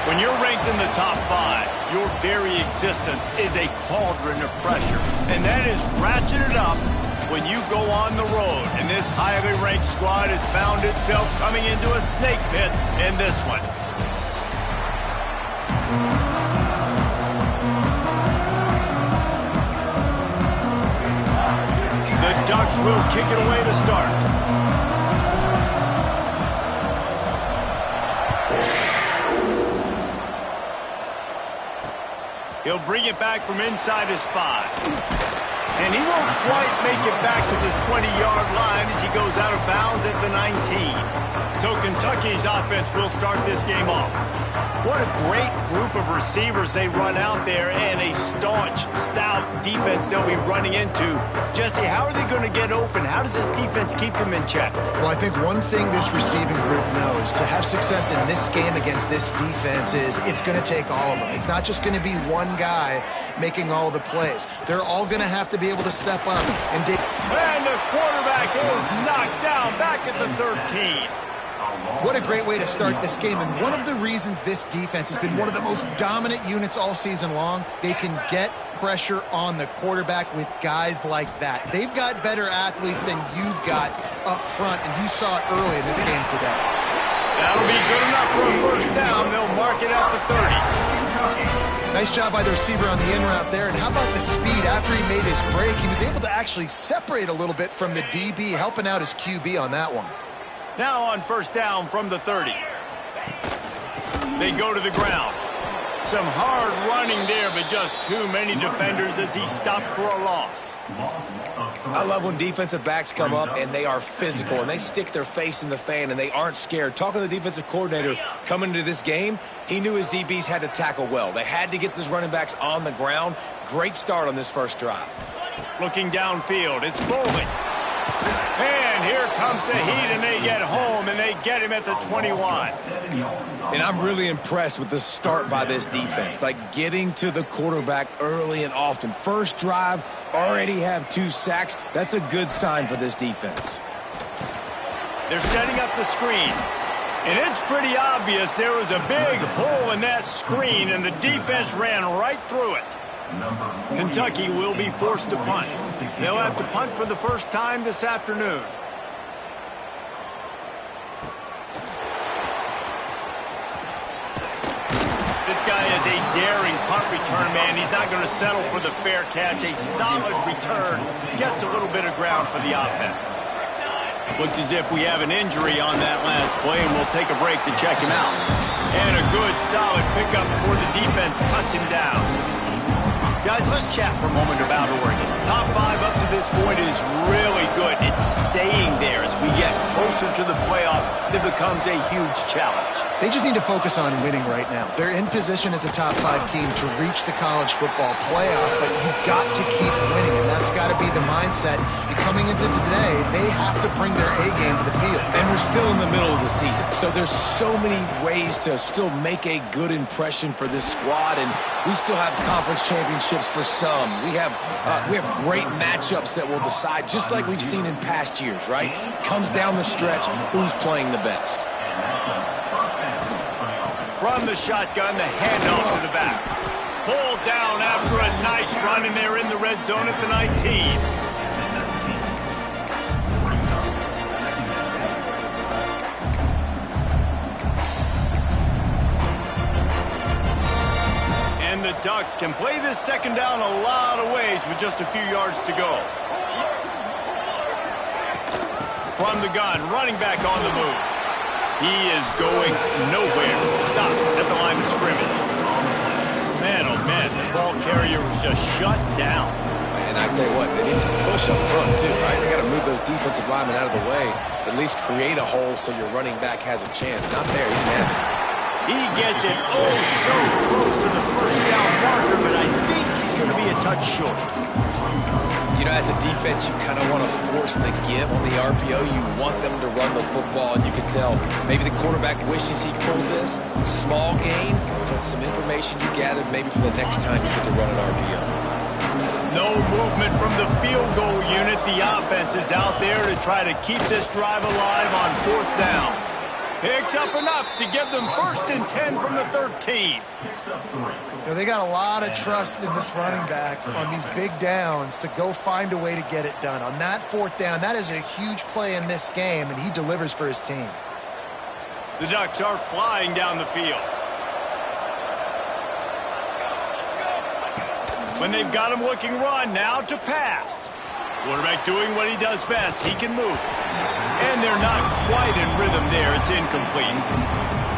When you're ranked in the top 5, your very existence is a cauldron of pressure. And that is ratcheted up when you go on the road. And this highly ranked squad has found itself coming into a snake pit in this one. The Ducks will kick it away to start. He'll bring it back from inside his 5. And he won't quite make it back to the 20-yard line as he goes out of bounds at the 19. So Kentucky's offense will start this game off. What a great group of receivers they run out there, and a staunch, stout defense they'll be running into. Jesse, how are they going to get open? How does this defense keep them in check? Well, I think one thing this receiving group knows to have success in this game against this defense is it's going to take all of them. It's not just going to be one guy making all the plays. They're all going to have to be able to step up. And the quarterback is knocked down back at the 13. What a great way to start this game. And one of the reasons this defense has been one of the most dominant units all season long, they can get pressure on the quarterback with guys like that. They've got better athletes than you've got up front, and you saw it early in this game today. That'll be good enough for a first down. They'll mark it at the 30. Nice job by the receiver on the in route there. And how about the speed? After he made his break, he was able to actually separate a little bit from the DB, helping out his QB on that one. Now on first down from the 30. They go to the ground. Some hard running there, but just too many defenders as he stopped for a loss. I love when defensive backs come up and they are physical and they stick their face in the fan and they aren't scared. Talking to the defensive coordinator coming into this game, he knew his DBs had to tackle well. They had to get these running backs on the ground. Great start on this first drive. Looking downfield, it's Bowling. And here comes the heat, and they get home, and they get him at the 21. And I'm really impressed with the start by this defense, like getting to the quarterback early and often. First drive, already have 2 sacks. That's a good sign for this defense. They're setting up the screen. And it's pretty obvious there was a big hole in that screen, and the defense ran right through it. Kentucky will be forced to punt. They'll have to punt for the first time this afternoon. This guy is a daring punt return man. He's not going to settle for the fair catch. A solid return gets a little bit of ground for the offense. Looks as if we have an injury on that last play, and we'll take a break to check him out. And a good, solid pickup before the defense cuts him down. Guys, let's chat for a moment about Oregon. Top 5 up to this point is really good. It's staying there. As we get closer to the playoff, it becomes a huge challenge. They just need to focus on winning right now. They're in position as a top 5 team to reach the college football playoff, but you've got to keep winning, and that's got to be the mindset. Coming into today, they have to bring their A game to the field. And we're still in the middle of the season, so there's so many ways to still make a good impression for this squad, and we still have conference championships for some. We have great matchups that will decide, just like we've seen in past years, right? Comes down the stretch, who's playing the best. From the shotgun, the handoff to the back. Pulled down after a nice run, and they're in the red zone at the 19. And the Ducks can play this second down a lot of ways with just a few yards to go. From the gun, running back on the move. He is going nowhere. Stop at the line of scrimmage. Man, oh man, the ball carrier was just shut down. And I tell you what, they need some push up front too, right? They got to move those defensive linemen out of the way, at least create a hole so your running back has a chance. Not there, he didn't have it. He gets it oh so close to the first down marker, but I think he's going to be a touch short. You know, as a defense, you kind of want to force the give on the RPO. You want them to run the football, and you can tell maybe the quarterback wishes he pulled this. Small gain, but some information you gathered maybe for the next time you get to run an RPO. No movement from the field goal unit. The offense is out there to try to keep this drive alive on 4th down. Picks up enough to give them 1st and 10 from the 13. They got a lot of trust in this running back on these big downs to go find a way to get it done. On that 4th down, that is a huge play in this game, and he delivers for his team. The Ducks are flying down the field. When they've got him looking run, now to pass. Quarterback doing what he does best. He can move. And they're not quite in rhythm there. It's incomplete.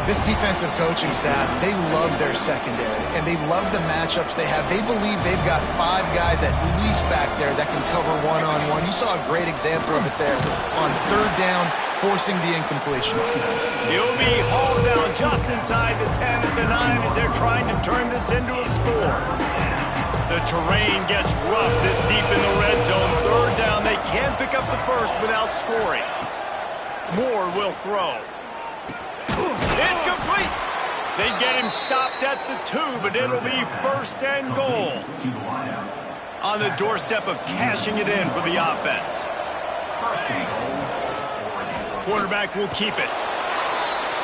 This defensive coaching staff, they love their secondary, and they love the matchups they have. They believe they've got 5 guys at least back there that can cover one-on-one. You saw a great example of it there on 3rd down, forcing the incompletion. He'll be hauled down just inside the 10 at the 9 as they're trying to turn this into a score. The terrain gets rough this deep in the red zone. 3rd down, they can't pick up the 1st without scoring. Moore will throw. It's complete. They get him stopped at the 2, but it'll be 1st and goal. On the doorstep of cashing it in for the offense. Quarterback will keep it.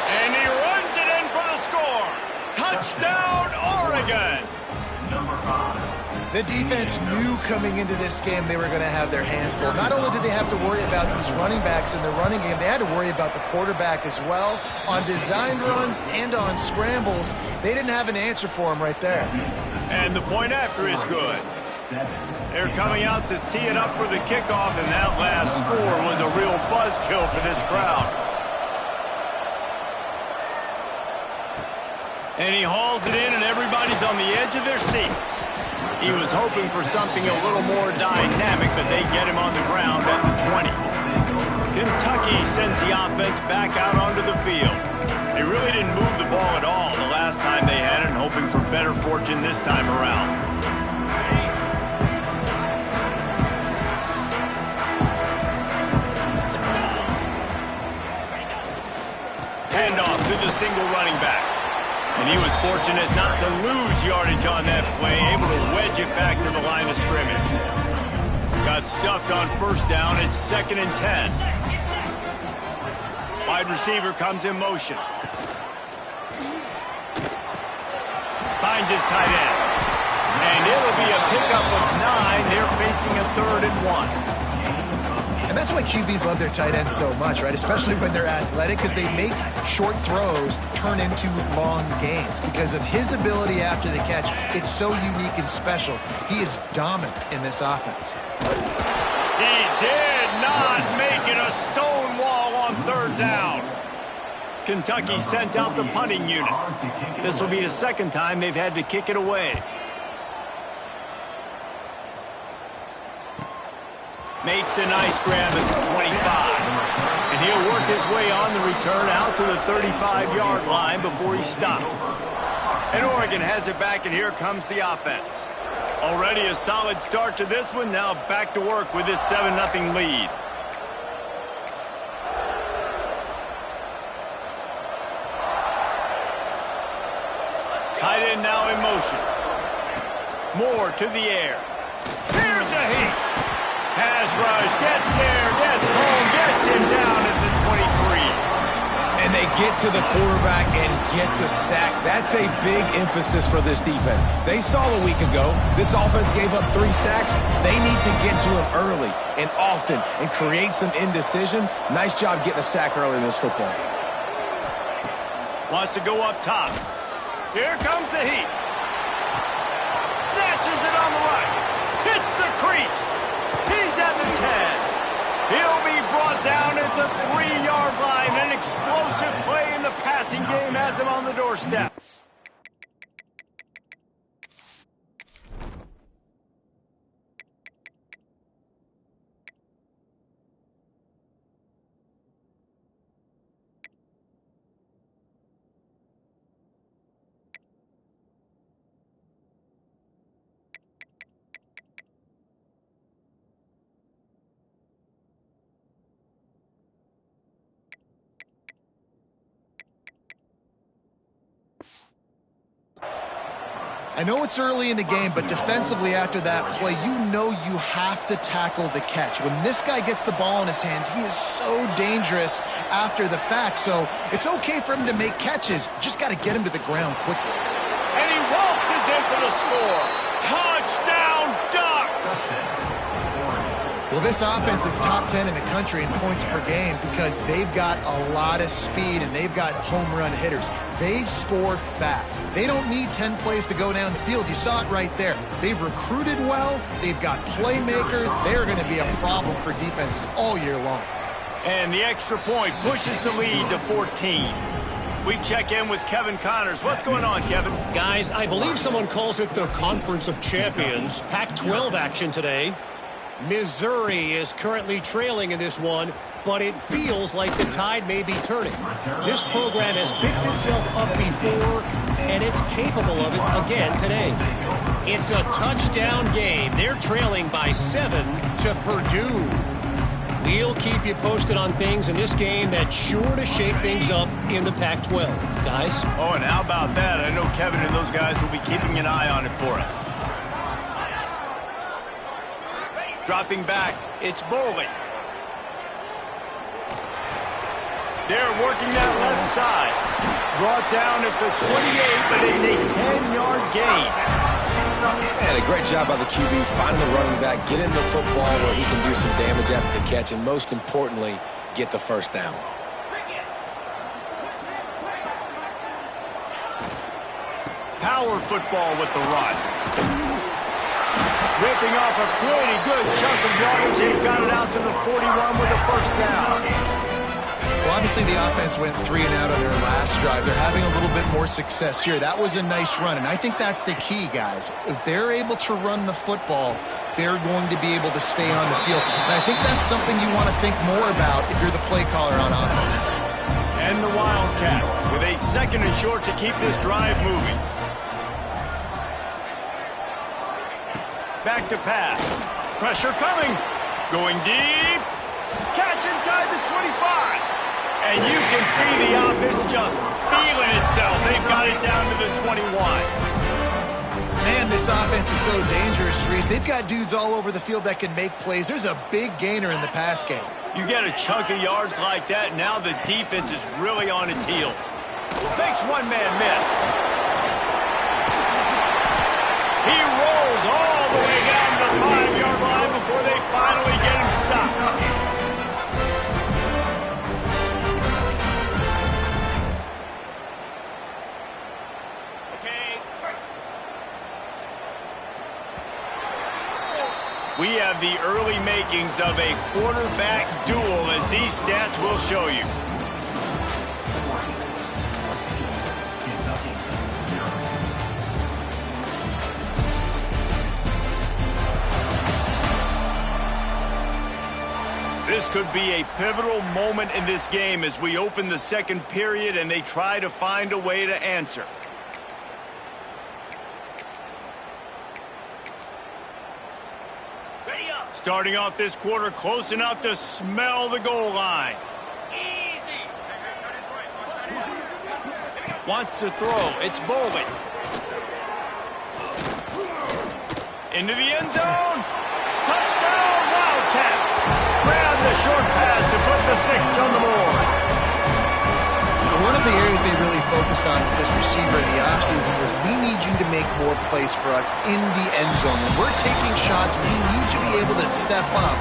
And he runs it in for the score. Touchdown, Oregon. The defense knew coming into this game they were going to have their hands full. Not only did they have to worry about these running backs in the running game, they had to worry about the quarterback as well. On designed runs and on scrambles, they didn't have an answer for him right there. And the point after is good. They're coming out to tee it up for the kickoff, and that last score was a real buzzkill for this crowd. And he hauls it in, and everybody's on the edge of their seats. He was hoping for something a little more dynamic, but they get him on the ground at the 20. Kentucky sends the offense back out onto the field. They really didn't move the ball at all the last time they had it, and hoping for better fortune this time around. Handoff to the single running back. And he was fortunate not to lose yardage on that play, able to wedge it back to the line of scrimmage. Got stuffed on 1st down. It's 2nd and 10. Wide receiver comes in motion. Finds his tight end. And it'll be a pickup of 9. They're facing a 3rd and 1. And that's why QBs love their tight ends so much, right? Especially when they're athletic, because they make short throws turn into long gains. Because of his ability after the catch, it's so unique and special. He is dominant in this offense. He did not make it a stone wall on 3rd down. Kentucky sent out the punting unit. This will be the 2nd time they've had to kick it away. Makes a nice grab at the 25. And he'll work his way on the return out to the 35-yard line before he's stopped. And Oregon has it back, and here comes the offense. Already a solid start to this one. Now back to work with this 7-0 lead. Tight end now in motion. Moore to the air. Here's a heat. Pass rush, gets there, gets home, gets him down at the 23. And they get to the quarterback and get the sack. That's a big emphasis for this defense. They saw a week ago, this offense gave up 3 sacks. They need to get to him early and often and create some indecision. Nice job getting a sack early in this football game. Wants to go up top. Here comes the heat. Snatches it on the right. Hits the crease. He's at the 10. He'll be brought down at the 3-yard line. An explosive play in the passing game has him on the doorstep. I know it's early in the game, but defensively after that play, you know you have to tackle the catch. When this guy gets the ball in his hands, he is so dangerous after the fact. So it's okay for him to make catches. Just got to get him to the ground quickly. And he waltzes in for the score. Touchdown, Ducks! Well, this offense is top 10 in the country in points per game because they've got a lot of speed and they've got home run hitters. They score fast. They don't need 10 plays to go down the field. You saw it right there. They've recruited well. They've got playmakers. They're going to be a problem for defenses all year long. And the extra point pushes the lead to 14. We check in with Kevin Connors. What's going on, Kevin? Guys, I believe someone calls it the Conference of Champions. Pac-12 action today. Missouri is currently trailing in this one, but it feels like the tide may be turning. This program has picked itself up before, and it's capable of it again today. It's a touchdown game. They're trailing by 7 to Purdue. We'll keep you posted on things in this game that's sure to shake things up in the Pac-12. Guys? Oh, and how about that? I know Kevin and those guys will be keeping an eye on it for us. Dropping back, it's Boley. They're working that left side. Brought down at the 28, but it's a 10-yard gain. And a great job by the QB, finding the running back, getting the football where he can do some damage after the catch, and most importantly, get the first down. Power football with the run. Ripping off a pretty good chunk of yardage. They've got it out to the 41 with a first down. Well, obviously the offense went 3 and out on their last drive. They're having a little bit more success here. That was a nice run, and I think that's the key, guys. If they're able to run the football, they're going to be able to stay on the field. And I think that's something you want to think more about if you're the play caller on offense. And the Wildcats with a 2nd and short to keep this drive moving. Back to pass. Pressure coming. Going deep. Catch inside the 25. And you can see the offense just feeling itself. They've got it down to the 21. Man, this offense is so dangerous, Reese. They've got dudes all over the field that can make plays. There's a big gainer in the pass game. You get a chunk of yards like that, now the defense is really on its heels. Makes one man miss. He rolls all the way down to the 5-yard line before they finally get him stopped. We have the early makings of a quarterback duel, as these stats will show you. This could be a pivotal moment in this game as we open the second period and they try to find a way to answer. Starting off this quarter close enough to smell the goal line. Easy. Wants to throw. It's Boley. Into the end zone. Touchdown, Wildcats. Grab the short pass to put the 6 on the board. One of the areas they really focused on with this receiver in the offseason was we need you to make more plays for us in the end zone. When we're taking shots, we need you to be able to step up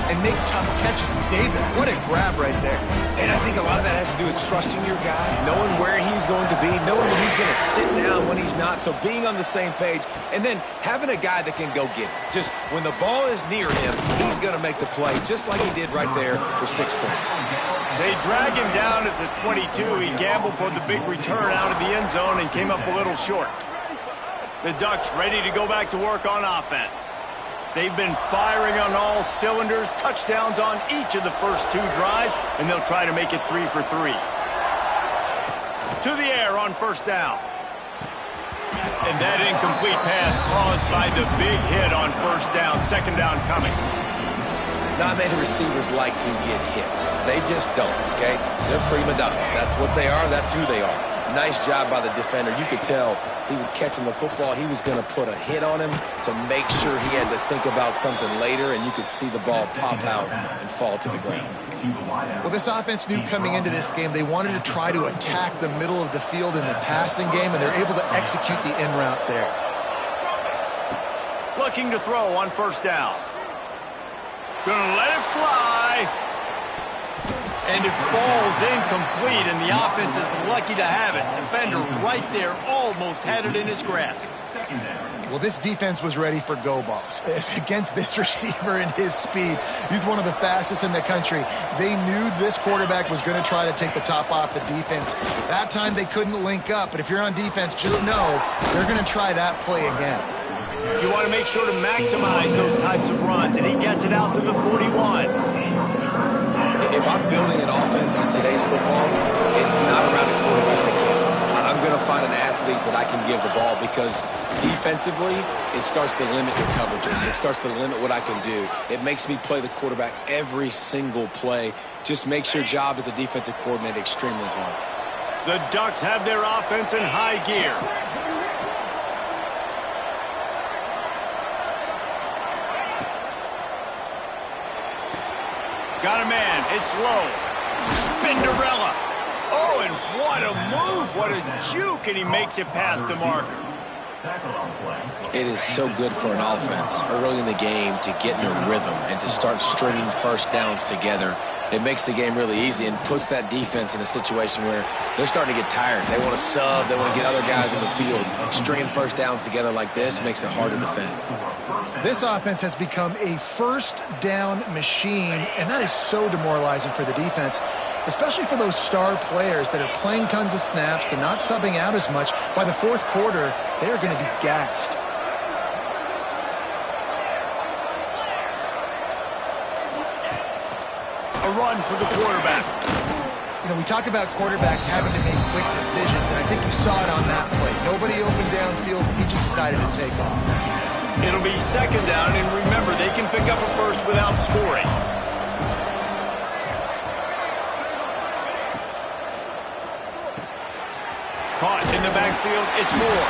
and make tough catches. David, what a grab right there. And I think a lot of that has to do with trusting your guy, knowing where he's going to be, knowing when he's going to sit down, when he's not, so being on the same page, and then having a guy that can go get it. Just when the ball is near him, he's going to make the play, just like he did right there for 6 points. They drag him down at the 22. He gambled for the big return out of the end zone and came up a little short. The Ducks ready to go back to work on offense. They've been firing on all cylinders, touchdowns on each of the first 2 drives, and they'll try to make it 3 for 3. To the air on first down. And that incomplete pass caused by the big hit on first down. 2nd down coming. Not many receivers like to get hit. They just don't, okay? They're prima donnas. That's what they are. That's who they are. Nice job by the defender. You could tell he was catching the football. He was going to put a hit on him to make sure he had to think about something later, and you could see the ball pop out and fall to the ground. Well, this offense knew coming into this game they wanted to try to attack the middle of the field in the passing game, and they're able to execute the in route there. Looking to throw on first down. Gonna let it fly. And it falls incomplete, and the offense is lucky to have it. Defender right there almost had it in his grasp. Well, this defense was ready for go balls. Against this receiver and his speed, he's one of the fastest in the country. They knew this quarterback was going to try to take the top off the defense. That time they couldn't link up, but if you're on defense, just know they're going to try that play again. You want to make sure to maximize those types of runs, and he gets it out to the 41. If I'm building an offense in today's football, it's not around a quarterback that can run. I'm going to find an athlete that I can give the ball, because defensively, it starts to limit the coverages. It starts to limit what I can do. It makes me play the quarterback every single play. Just makes your job as a defensive coordinator extremely hard. The Ducks have their offense in high gear. Got a man. It's low. Spinderella. Oh, and what a move. What a juke. And he makes it past the marker. It is so good for an offense early in the game to get in a rhythm and to start stringing first downs together. It makes the game really easy and puts that defense in a situation where they're starting to get tired. They want to sub. They want to get other guys in the field. Stringing first downs together like this makes it hard to defend. This offense has become a first down machine, and that is so demoralizing for the defense, especially for those star players that are playing tons of snaps. They're not subbing out as much. By the fourth quarter, they are going to be gassed. A run for the quarterback. You know, we talk about quarterbacks having to make quick decisions, and I think you saw it on that play. Nobody opened downfield. He just decided to take off. It'll be second down, and remember, they can pick up a first without scoring. Caught in the backfield, it's Moore.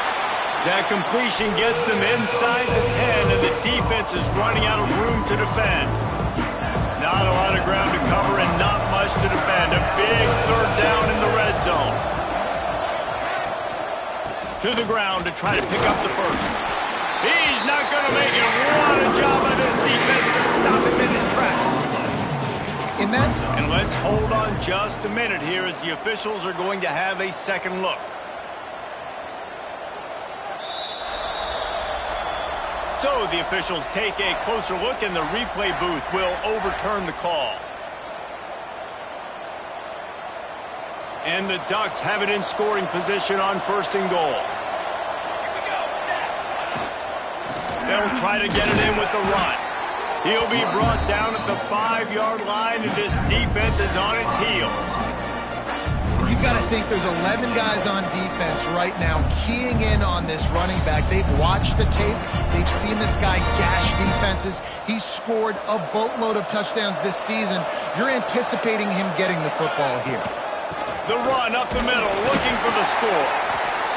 That completion gets them inside the 10, and the defense is running out of room to defend. Not a lot of ground to cover and not much to defend. A big third down in the red zone. To the ground to try to pick up the first. He's not going to make it. What a job by this defense to stop him in his tracks. And let's hold on just a minute here as the officials are going to have a second look. So the officials take a closer look, and the replay booth will overturn the call. And the Ducks have it in scoring position on first and goal. They'll try to get it in with the run. He'll be brought down at the 5-yard line, and this defense is on its heels. You've got to think there's 11 guys on defense right now keying in on this running back. They've watched the tape. They've seen this guy gash defenses. He's scored a boatload of touchdowns this season. You're anticipating him getting the football here. The run up the middle, looking for the score.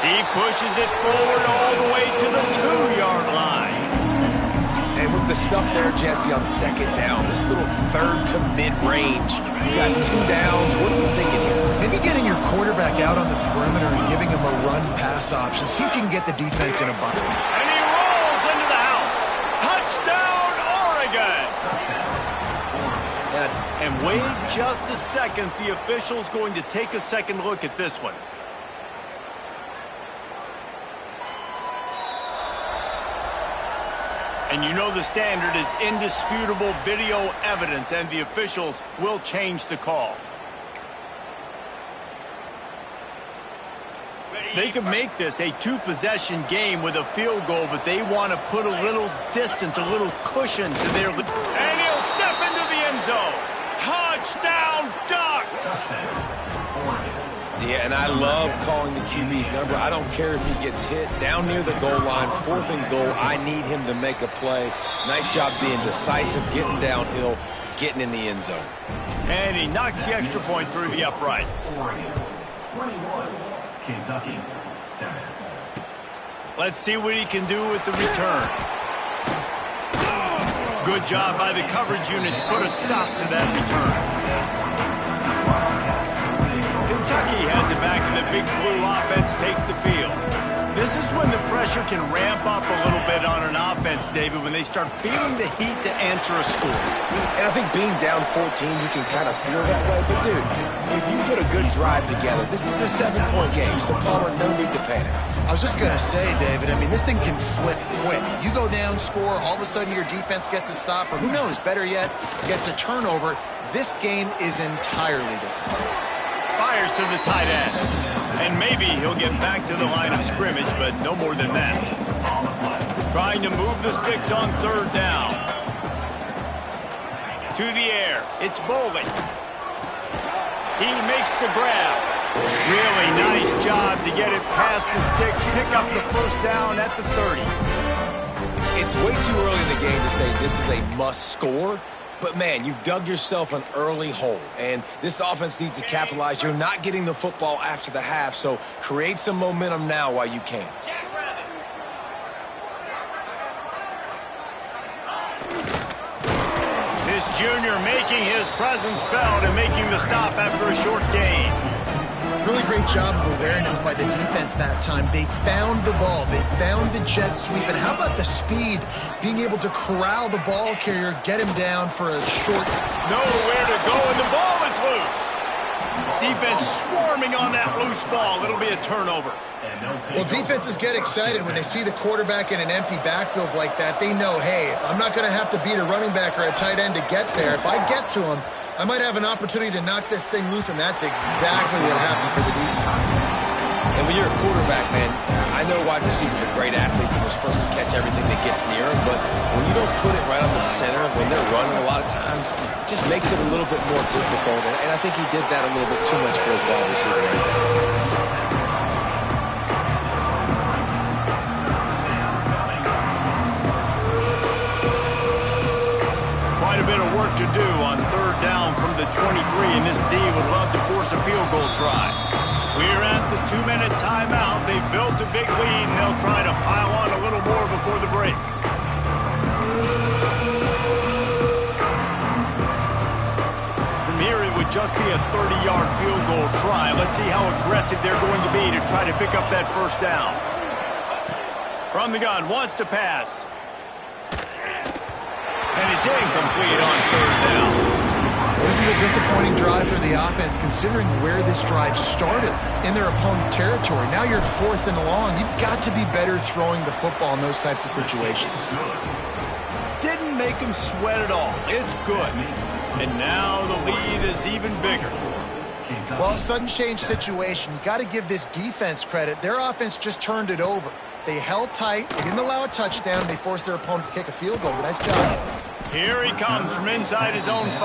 He pushes it forward all the way to the 2-yard line. And with the stuff there, Jesse, on second down, this little third to mid-range, you got 2 downs. What are you thinking here? Maybe getting your quarterback out on the perimeter and giving him a run-pass option. See if you can get the defense in a bind. And he rolls into the house. Touchdown, Oregon! And wait just a second. The official's going to take a second look at this one. And you know the standard is indisputable video evidence, and the officials will change the call. They could make this a 2-possession game with a field goal, but they want to put a little distance, a little cushion to their... And he'll step into the end zone. Touchdown, Ducks! Yeah, and I love calling the QB's number. I don't care if he gets hit down near the goal line, 4th and goal. I need him to make a play. Nice job being decisive, getting downhill, getting in the end zone. And he knocks the extra point through the uprights. Kentucky, 7. Let's see what he can do with the return. Good job by the coverage unit to put a stop to that return. Kentucky has it back, and the Big Blue offense takes the field. This is when the pressure can ramp up a little bit on an offense, David, when they start feeling the heat to answer a score. And I think being down 14, you can kind of feel that way. But, dude, if you put a good drive together, this is a 7-point game, so Palmer, no need to panic. I was just going to say, David, I mean, this thing can flip quick. You go down, score, all of a sudden your defense gets a stop, or who knows, better yet, gets a turnover. This game is entirely different. Fires to the tight end. And maybe he'll get back to the line of scrimmage, but no more than that. Trying to move the sticks on 3rd down. To the air. It's Bolden. He makes the grab. Really nice job to get it past the sticks, pick up the 1st down at the 30. It's way too early in the game to say this is a must score. But, man, you've dug yourself an early hole, and this offense needs to capitalize. You're not getting the football after the half, so create some momentum now while you can. This junior making his presence felt and making the stop after a short gain. Really great job of awareness by the defense that time. They found the ball. They found the jet sweep. And how about the speed, being able to corral the ball carrier, get him down for a short. Nowhere to go, and the ball is loose. Defense swarming on that loose ball. It'll be a turnover. Well, defenses get excited when they see the quarterback in an empty backfield like that. They know, hey, I'm not going to have to beat a running back or a tight end to get there. If I get to him, I might have an opportunity to knock this thing loose, and that's exactly what happened for the defense. And when you're a quarterback, man, I know wide receivers are great athletes and they're supposed to catch everything that gets near them, but when you don't put it right on the center, when they're running a lot of times, it just makes it a little bit more difficult, and I think he did that a little bit too much for his wide receiver right there. Quite a bit of work to do on 3rd down from the 23, and this D would love to force a field goal try. We're at the 2-minute timeout. They've built a big lead, and they'll try to pile on a little more before the break. From here, it would just be a 30-yard field goal try. Let's see how aggressive they're going to be to try to pick up that 1st down. From the gun, wants to pass. And it's incomplete on 3rd down. This is a disappointing drive for the offense, considering where this drive started in their opponent territory. Now you're 4th and long. You've got to be better throwing the football in those types of situations. Didn't make him sweat at all. It's good. And now the lead is even bigger. Well, sudden change situation. You got to give this defense credit. Their offense just turned it over. They held tight. They didn't allow a touchdown. They forced their opponent to kick a field goal. Nice job. Here he comes from inside his own 5.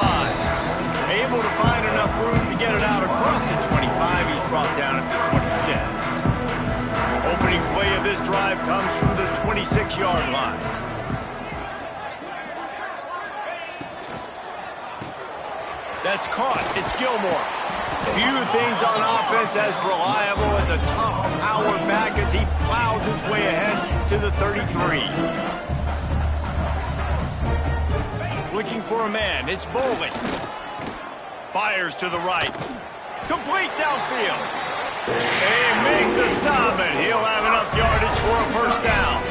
Able to find enough room to get it out across the 25. He's brought down at the 26. Opening play of this drive comes from the 26-yard line. That's caught. It's Gilmore. Few things on offense as reliable as a tough power back as he plows his way ahead to the 33. Looking for a man. It's Bolden. Fires to the right. Complete downfield. They make the stop, and he'll have enough yardage for a 1st down.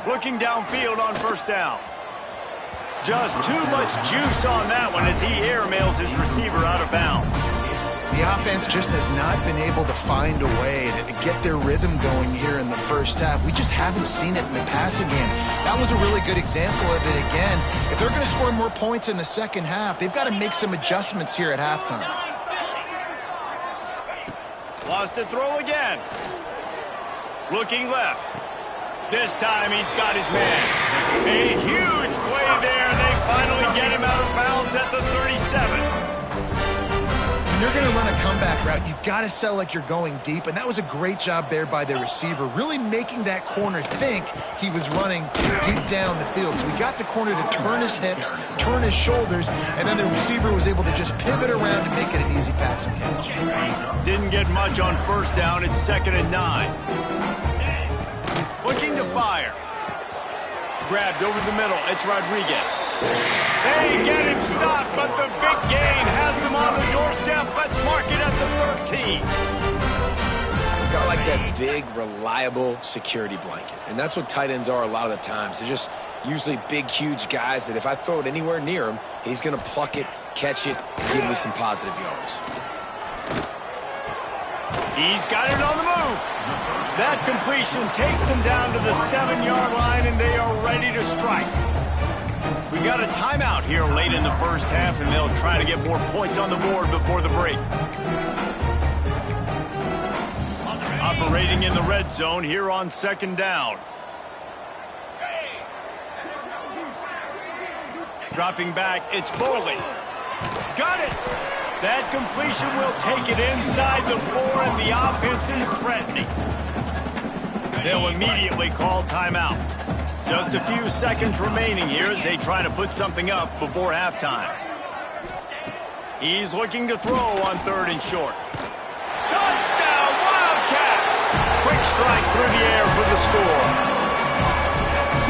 Looking downfield on 1st down. Just too much juice on that one as he airmails his receiver out of bounds. The offense just has not been able to find a way to get their rhythm going here in the 1st half. We just haven't seen it in the passing game. That was a really good example of it again. If they're going to score more points in the 2nd half, they've got to make some adjustments here at halftime. Lost to throw again. Looking left. This time he's got his man. A huge play there. They finally get him out of bounds at the 37. You're going to run a quarterback route, you've got to sell like you're going deep, and that was a great job there by the receiver, really making that corner think he was running deep down the field. So he got the corner to turn his hips, turn his shoulders, and then the receiver was able to just pivot around and make it an easy pass and catch. Didn't get much on first down. It's 2nd and 9. Looking to fire. Grabbed over the middle. It's Rodriguez. They get him stopped, but the big gain has him on the doorstep. Let's mark it at the 13. Got like that big, reliable security blanket. And that's what tight ends are a lot of the times. They're just usually big, huge guys that if I throw it anywhere near him, he's going to pluck it, catch it, give me some positive yards. He's got it on the move. That completion takes them down to the 7-yard line, and they are ready to strike. We got a timeout here late in the first half, and they'll try to get more points on the board before the break. Operating in the red zone here on 2nd down. Dropping back, it's Boley. Got it! That completion will take it inside the 4, and the offense is threatening. They'll immediately call timeout. Just a few seconds remaining here as they try to put something up before halftime. He's looking to throw on 3rd and short. Touchdown, Wildcats! Quick strike through the air for the score.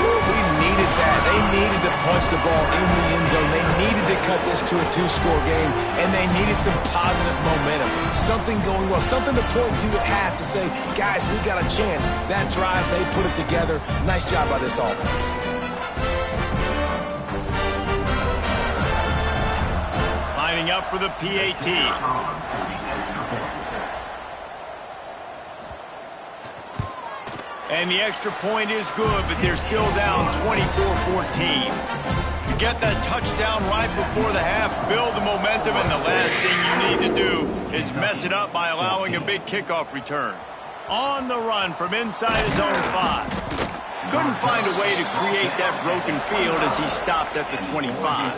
We needed that. They needed to punch the ball in the end zone. They needed to cut this to a 2-score game, and they needed some positive momentum. Something going well, something to point to at half to say, guys, we got a chance. That drive, they put it together. Nice job by this offense. Lining up for the PAT. And the extra point is good, but they're still down 24-14. You get that touchdown right before the half, build the momentum, and the last thing you need to do is mess it up by allowing a big kickoff return. On the run from inside his own 5. Couldn't find a way to create that broken field as he stopped at the 25.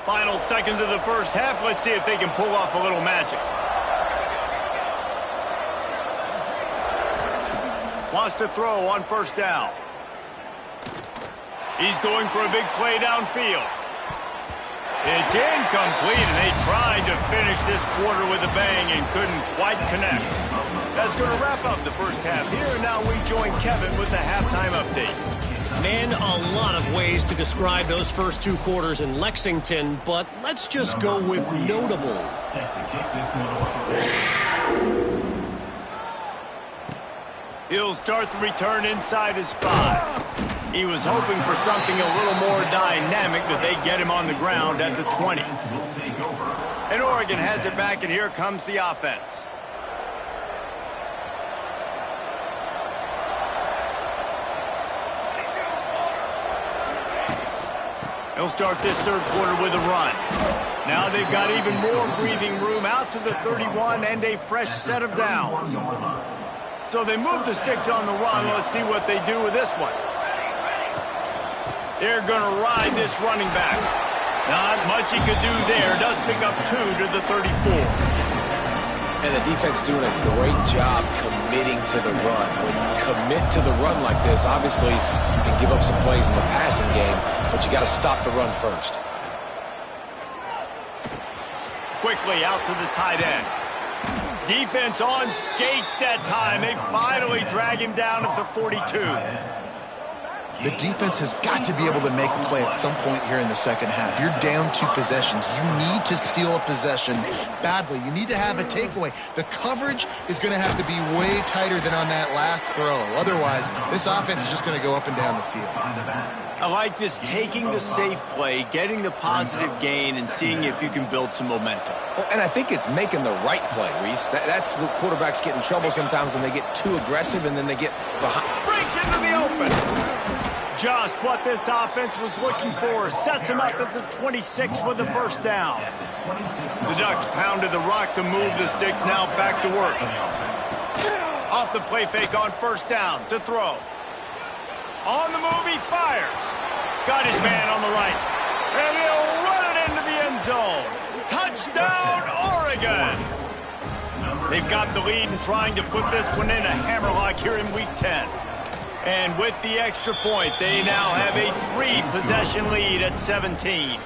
Final seconds of the first half. Let's see if they can pull off a little magic. Wants to throw on 1st down. He's going for a big play downfield. It's incomplete, and they tried to finish this quarter with a bang and couldn't quite connect. That's going to wrap up the first half here, and now we join Kevin with the halftime update. Man, a lot of ways to describe those first 2 quarters in Lexington, but let's just go with notable. He'll start the return inside his 5. He was hoping for something a little more dynamic, but they get him on the ground at the 20. And Oregon has it back, and here comes the offense. He'll start this 3rd quarter with a run. Now they've got even more breathing room out to the 31 and a fresh set of downs. So they move the sticks on the run. Let's see what they do with this one. They're going to ride this running back. Not much he could do there. Does pick up 2 to the 34. And the defense doing a great job committing to the run. When you commit to the run like this, obviously you can give up some plays in the passing game, but you got to stop the run first. Quickly out to the tight end. Defense on skates that time. They finally drag him down at the 42. The defense has got to be able to make a play at some point here in the second half. You're down 2 possessions. You need to steal a possession badly. You need to have a takeaway. The coverage is going to have to be way tighter than on that last throw. Otherwise, this offense is just going to go up and down the field. I like this, taking the safe play, getting the positive gain, and seeing if you can build some momentum. Well, and I think it's making the right play, Reese. That's what quarterbacks get in trouble sometimes when they get too aggressive and then they get behind. Breaks into the open. Just what this offense was looking for. Sets him up at the 26 with the 1st down. The Ducks pounded the rock to move the sticks. Now back to work. Off the play fake on 1st down to throw. On the move, he fires. Got his man on the right. And he'll run it into the end They've got the lead and trying to put this one in a hammerlock here in Week 10. And with the extra point, they now have a 3-possession lead at 17.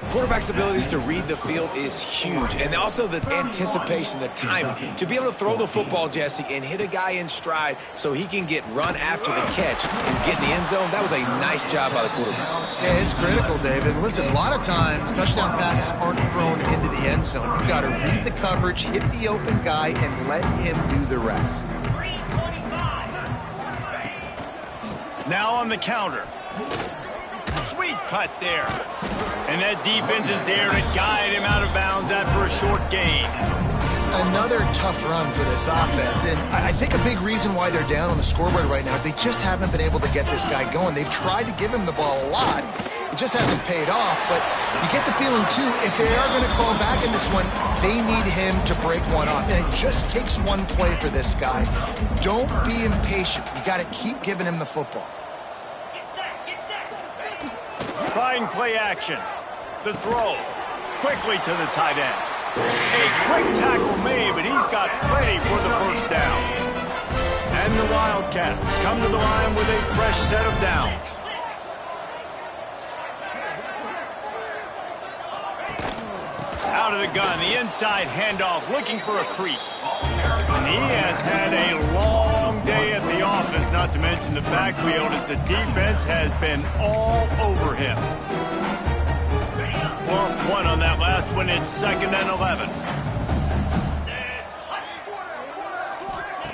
Quarterback's abilities to read the field is huge, and also the anticipation, the timing. To be able to throw the football, Jesse, and hit a guy in stride so he can get run after the catch and get in the end zone, that was a nice job by the quarterback. Yeah, it's critical, David. Listen, a lot of times touchdown passes aren't thrown into the end zone. You've got to read the coverage, hit the open guy, and let him do the rest. Now on the counter. Sweet cut there. And that defense is there to guide him out of bounds after a short gain. Another tough run for this offense, and I think a big reason why they're down on the scoreboard right now is they just haven't been able to get this guy going. They've tried to give him the ball a lot. It just hasn't paid off, but you get the feeling, too, if they are going to crawl back in this one, they need him to break one off, and it just takes one play for this guy. Don't be impatient. You got to keep giving him the football. Trying play action. The throw. Quickly to the tight end. A quick tackle made, but he's got plenty for the first down. And the Wildcats come to the line with a fresh set of downs. Out of the gun, the inside handoff, looking for a crease. And he has had a long day at the office, not to mention the backfield, as the defense has been all over him. Lost one on that last one. It's 2nd and 11.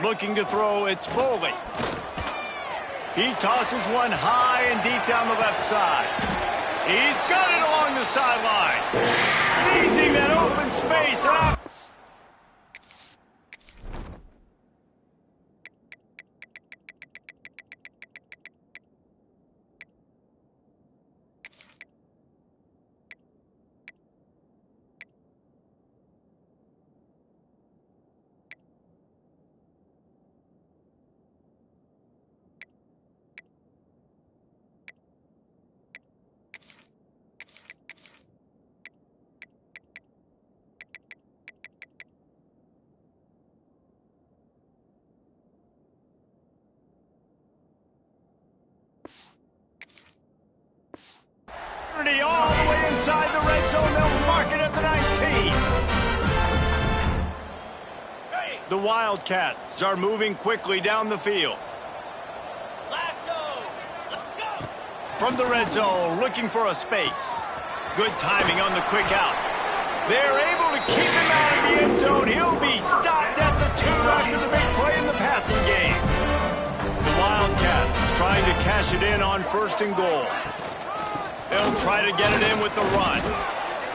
Looking to throw, it's Foley. He tosses one high and deep down the left side. He's got it along the sideline. Seizing that open space and out. All the way inside the red zone. They'll mark it at the 19. The Wildcats are moving quickly down the field. From the red zone, looking for a space. Good timing on the quick out. They're able to keep him out of the end zone. He'll be stopped at the 2 after the big play in the passing game. The Wildcats trying to cash it in on 1st and goal. They'll try to get it in with the run.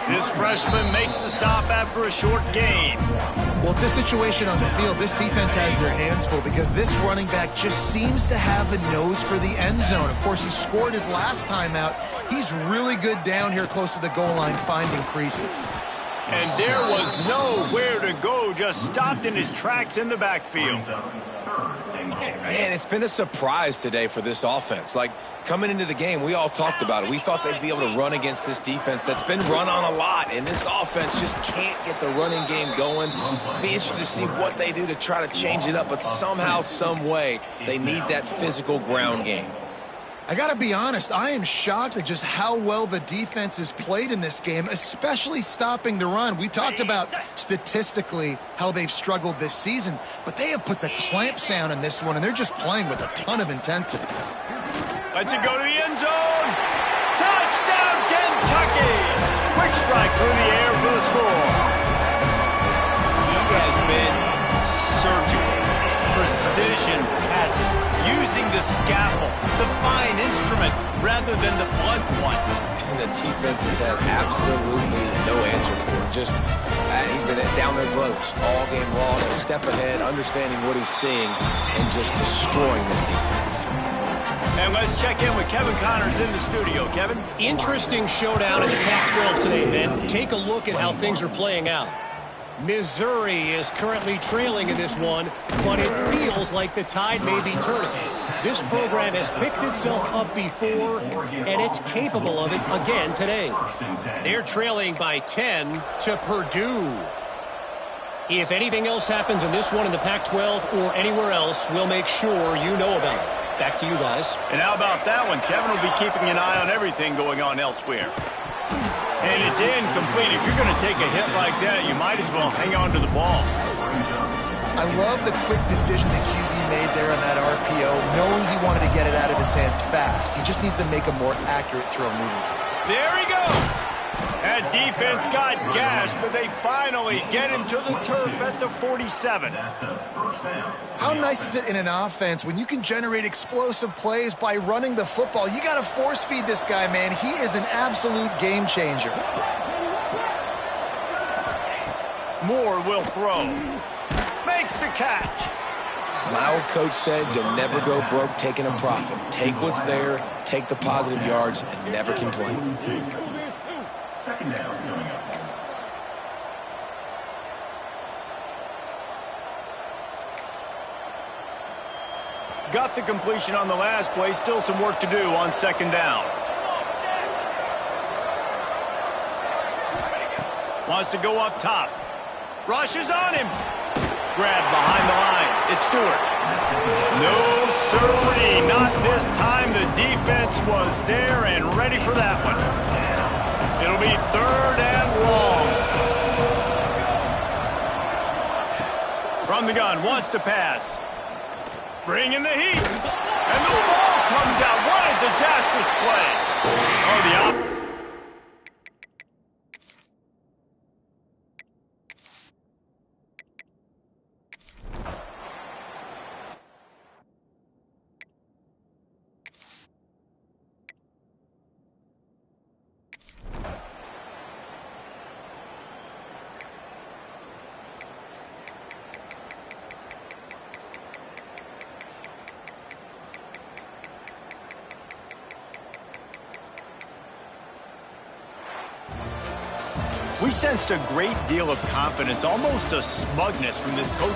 This freshman makes the stop after a short gain. Well, this situation on the field, this defense has their hands full because this running back just seems to have a nose for the end zone. Of course, he scored his last time out. He's really good down here close to the goal line finding creases. And there was nowhere to go, just stopped in his tracks in the backfield. Man, it's been a surprise today for this offense. Like, coming into the game, we all talked about it. We thought they'd be able to run against this defense that's been run on a lot, and this offense just can't get the running game going. Be interested to see what they do to try to change it up, but somehow, some way, they need that physical ground game. I got to be honest, I am shocked at just how well the defense has played in this game, especially stopping the run. We talked about statistically how they've struggled this season, but they have put the clamps down in this one, and they're just playing with a ton of intensity. Lets it go to the end zone. Touchdown, Kentucky! Quick strike through the air for the score. He has been surgical. Precision passes, using the scalpel, the fine instrument, rather than the blunt one. And the defense has had absolutely no answer for it. Just, he's been down their throats all game long, a step ahead, understanding what he's seeing, and just destroying this defense. And let's check in with Kevin Connors in the studio. Kevin? Interesting showdown in the Pac-12 today, men. Take a look at how things are playing out. Missouri is currently trailing in this one, but it feels like the tide may be turning. This program has picked itself up before, and it's capable of it again today. They're trailing by 10 to Purdue. If anything else happens in this one in the Pac-12 or anywhere else, we'll make sure you know about it. Back to you guys. And how about that one? Kevin will be keeping an eye on everything going on elsewhere. And it's incomplete. If you're going to take a hit like that, you might as well hang on to the ball. I love the quick decision the QB made there on that RPO, knowing he wanted to get it out of his hands fast. He just needs to make a more accurate throw move. There he goes. That defense got gashed, but they finally get him to the turf at the 47. How nice is it in an offense when you can generate explosive plays by running the football? You got to force feed this guy, man. He is an absolute game changer. Moore will throw. Makes the catch. My old coach said you'll never go broke taking a profit. Take what's there, take the positive yards, and never complain. Second down coming up. Got the completion on the last play. Still some work to do on second down. Wants to go up top. Rushes on him. Grab behind the line. It's Stewart. No, sirree. Not this time. The defense was there and ready for that one. It'll be third and long. From the gun. Wants to pass. Bringing the heat. And the ball comes out. What a disastrous play. Oh, the opposite. We sensed a great deal of confidence, almost a smugness from this coach.